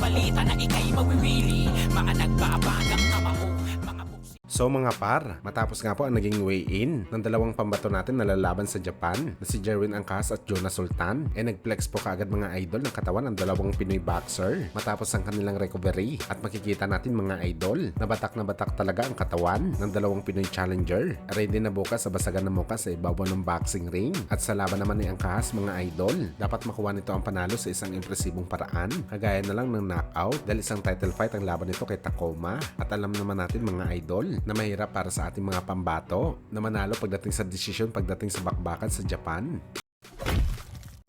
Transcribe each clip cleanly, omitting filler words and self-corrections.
balita na ika'y mawiwili. Mga nagbabagang kamao, mga buksi. So mga par, matapos nga po ang naging weigh-in ng dalawang pambato natin na lalaban sa Japan na si Jerwin Angkas at Jonas Sultan, nagflex po kaagad mga idol ng katawan ng dalawang Pinoy boxer matapos ang kanilang recovery. At makikita natin mga idol na batak talaga ang katawan ng dalawang Pinoy challenger. Ready na bukas sa basagan ng muka sa ibabaw ng boxing ring. At sa laban naman ni Angkas mga idol, dapat makuha nito ang panalo sa isang impresibong paraan, kagaya na lang ng knockout dahil isang title fight ang laban nito kay Tacoma. At alam naman natin mga idol na mahirap para sa ating mga pambato na manalo pagdating sa desisyon pagdating sa bakbakan sa Japan.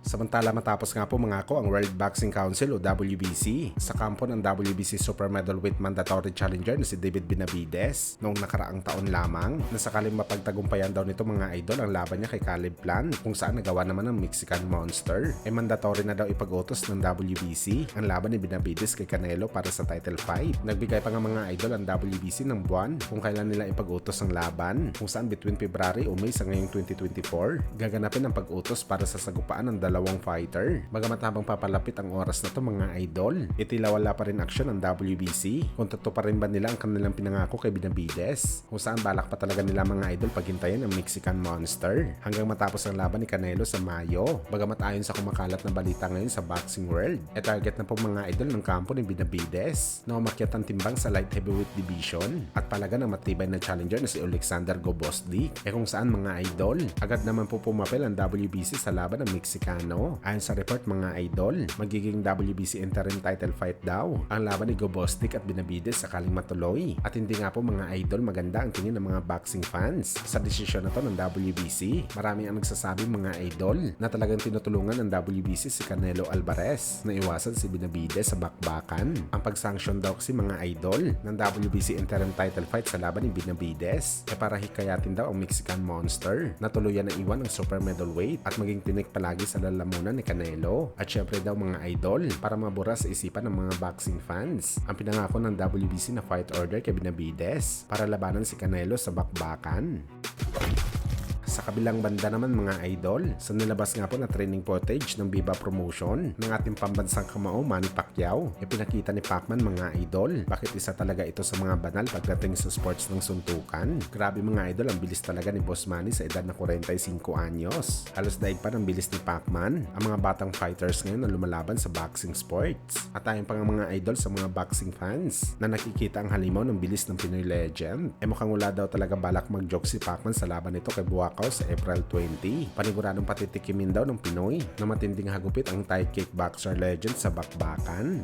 Samantala matapos nga po mga ko ang World Boxing Council o WBC sa kampo ng WBC Super Middleweight Mandatory Challenger na si David Benavides noong nakaraang taon lamang na sakaling mapagtagumpayan daw nito mga idol ang laban niya kay Caleb Plant kung saan nagawa naman ng Mexican Monster. Mandatory na daw ipag-utos ng WBC ang laban ni Benavides kay Canelo para sa title fight. Nagbigay pa nga mga idol ang WBC ng buwan kung kailan nila ipag-utos ang laban kung saan between February o May sa ngayong 2024 gaganapin ang pag-utos para sa sagupaan ng dalawang fighter. Bagamat habang papalapit ang oras na to mga idol, itila wala pa rin aksyon ng WBC kung totoo pa rin ba nila ang kanilang pinangako kay Benavides kung saan balak pa talaga nila mga idol paghintayin ang Mexican Monster hanggang matapos ang laban ni Canelo sa Mayo. Bagamat ayon sa kumakalat na balita ngayon sa boxing world, target na po mga idol ng kampo ni Benavides na umakyat ang timbang sa light heavyweight division at palaga ng matibay na challenger na si Alexander Gvozdyk. Kung saan mga idol, agad naman po pumapel ang WBC sa laban ng Mexicano. Ayon sa report mga idol, magiging WBC interim title fight daw ang laban ni Gvozdyk at Benavides sakaling matuloy. At hindi nga po mga idol maganda ang tingin ng mga boxing fans sa desisyon na to ng WBC. Marami ang nagsasabi mga idol na talagang tinutulungan ng WBC si Canelo Alvarez na iwasan si Benavides sa bakbakan. Ang pag-sanction daw kasi mga idol ng WBC interim title fight sa laban ni Benavides para hikayatin daw ang Mexican Monster na tuluyan na iwan ang super middleweight at maging tinik palagi sa lalamunan ni Canelo. At syempre daw mga idol, para mabura sa isipan ng mga boxing fans ang pinangako ng WBC na fight order kay Benavides para labanan si Canelo sa bakbakan. Sa kabilang banda naman mga idol, sa nilabas nga po na training footage ng Viva Promotion ng ating pambansang kamao Manny Pacquiao, pinakita ni Pacman mga idol bakit isa talaga ito sa mga banal pagdating sa sports ng suntukan. Grabe mga idol, ang bilis talaga ni Boss Manny sa edad na 45 anyos. Halos daig pa ng bilis ni Pacman ang mga batang fighters ngayon na lumalaban sa boxing sports. At ayon pa nga mga idol sa mga boxing fans na nakikita ang halimaw ng bilis ng Pinoy legend, mukhang wala daw talaga balak mag-joke si Pacman sa laban nito kay Buakaw sa April 20. Paniguradong patitikimin daw ng Pinoy na matinding hagupit ang Thai kickboxer legend sa bakbakan.